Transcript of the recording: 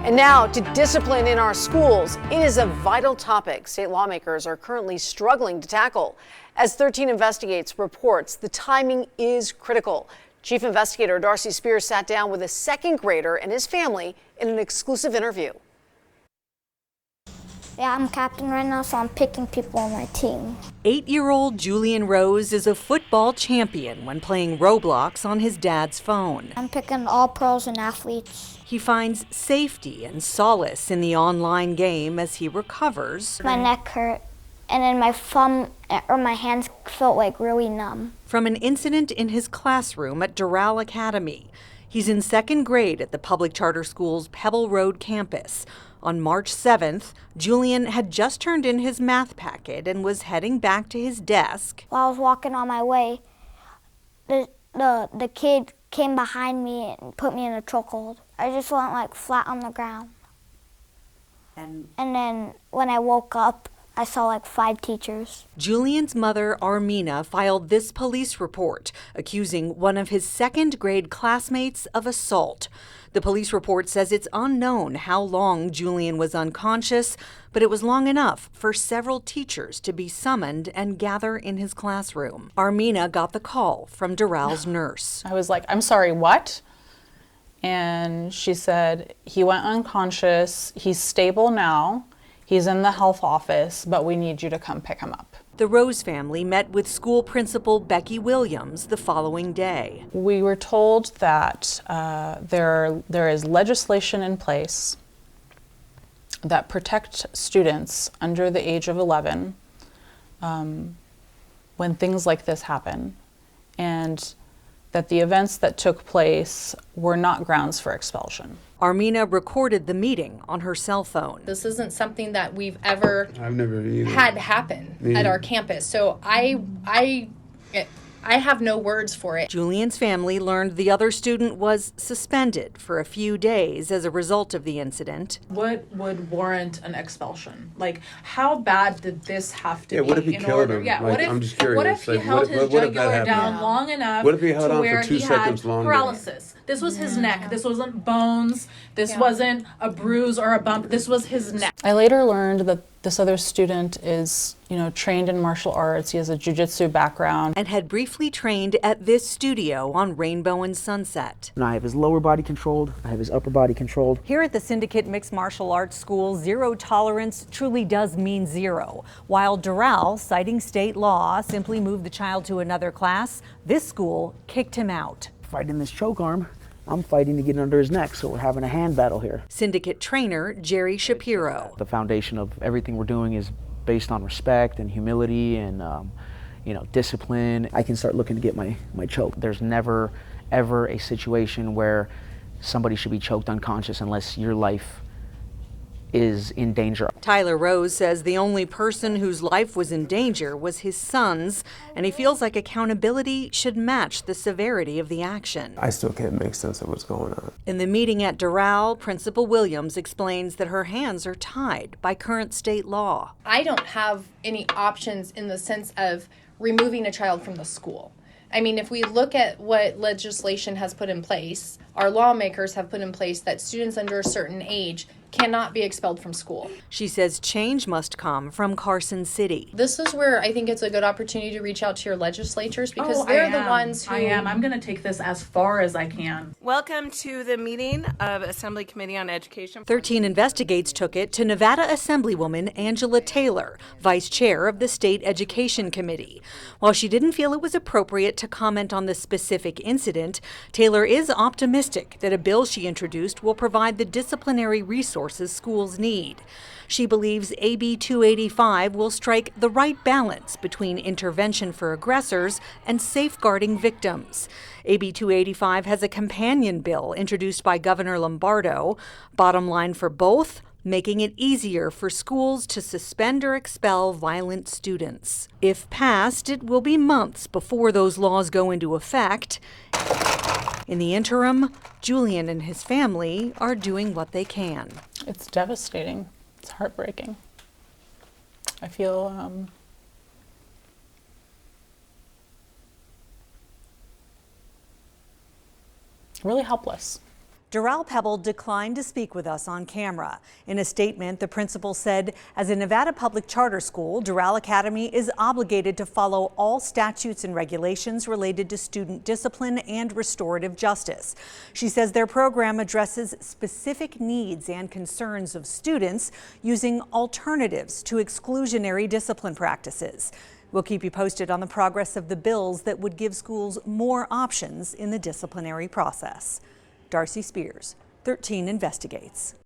And now to discipline in our schools. It is a vital topic state lawmakers are currently struggling to tackle. As 13 Investigates reports, the timing is critical. Chief Investigator Darcy Spears sat down with a second grader and his family in an exclusive interview. Yeah, I'm captain right now, so I'm picking people on my team. 8-year-old Julian Rose is a football champion when playing Roblox on his dad's phone. I'm picking all pros and athletes. He finds safety and solace in the online game as he recovers. My neck hurt, and then my thumb or my hands felt like really numb. From an incident in his classroom at Doral Academy. He's in second grade at the public charter school's Pebble Road campus. On March 7th, Julian had just turned in his math packet and was heading back to his desk. While I was walking on my way, the kid came behind me and put me in a chokehold. I just went like flat on the ground. And then when I woke up, I saw like 5 teachers. Julian's mother, Armina, filed this police report accusing one of his second grade classmates of assault. The police report says it's unknown how long Julian was unconscious, but it was long enough for several teachers to be summoned and gather in his classroom. Armina got the call from Doral's nurse. I was like, I'm sorry, what? And she said, he went unconscious, he's stable now. He's in the health office, but we need you to come pick him up. The Rose family met with school principal Becky Williams the following day. We were told that there is legislation in place that protect students under the age of 11 when things like this happen, and that the events that took place were not grounds for expulsion. Armina recorded the meeting on her cell phone. This isn't something that we've ever either had happen at our campus. So I have no words for it. Julian's family learned the other student was suspended for a few days as a result of the incident. What would warrant an expulsion? Like, how bad did this have to be? What if he killed him? Yeah, like, what if, I'm just curious. What if he like, held his what if jugular down long enough What if he held to on where for 2 he seconds had longer? paralysis? This was his neck. This wasn't bones. This wasn't a bruise or a bump. This was his neck. I later learned that this other student is, trained in martial arts. He has a jiu-jitsu background. And had briefly trained at this studio on Rainbow and Sunset. And I have his lower body controlled. I have his upper body controlled. Here at the Syndicate Mixed Martial Arts School, zero tolerance truly does mean zero. While Doral, citing state law, simply moved the child to another class, this school kicked him out. Fighting this choke arm, I'm fighting to get under his neck, so we're having a hand battle here. Syndicate trainer Jerry Shapiro. The foundation of everything we're doing is based on respect and humility and discipline. I can start looking to get my choke. There's never, ever a situation where somebody should be choked unconscious unless your life is in danger. Tyler Rose says the only person whose life was in danger was his son's, and he feels like accountability should match the severity of the action. I still can't make sense of what's going on. In the meeting at Doral, Principal Williams explains that her hands are tied by current state law. I don't have any options in the sense of removing a child from the school. I mean, if we look at what legislation has put in place, our lawmakers have put in place that students under a certain age cannot be expelled from school. She says change must come from Carson City. This is where I think it's a good opportunity to reach out to your legislatures because they're the ones who... I'm going to take this as far as I can. Welcome to the meeting of Assembly Committee on Education. 13 Investigates took it to Nevada Assemblywoman Angela Taylor, Vice Chair of the State Education Committee. While she didn't feel it was appropriate to comment on the specific incident, Taylor is optimistic that a bill she introduced will provide the disciplinary resources schools need. She believes AB 285 will strike the right balance between intervention for aggressors and safeguarding victims. AB 285 has a companion bill introduced by Governor Lombardo. Bottom line for both, making it easier for schools to suspend or expel violent students. If passed, it will be months before those laws go into effect. In the interim, Julian and his family are doing what they can. It's devastating. It's heartbreaking. I feel really helpless. Doral Pebble declined to speak with us on camera. In a statement, the principal said, as a Nevada public charter school, Doral Academy is obligated to follow all statutes and regulations related to student discipline and restorative justice. She says their program addresses specific needs and concerns of students using alternatives to exclusionary discipline practices. We'll keep you posted on the progress of the bills that would give schools more options in the disciplinary process. Darcy Spears, 13 Investigates.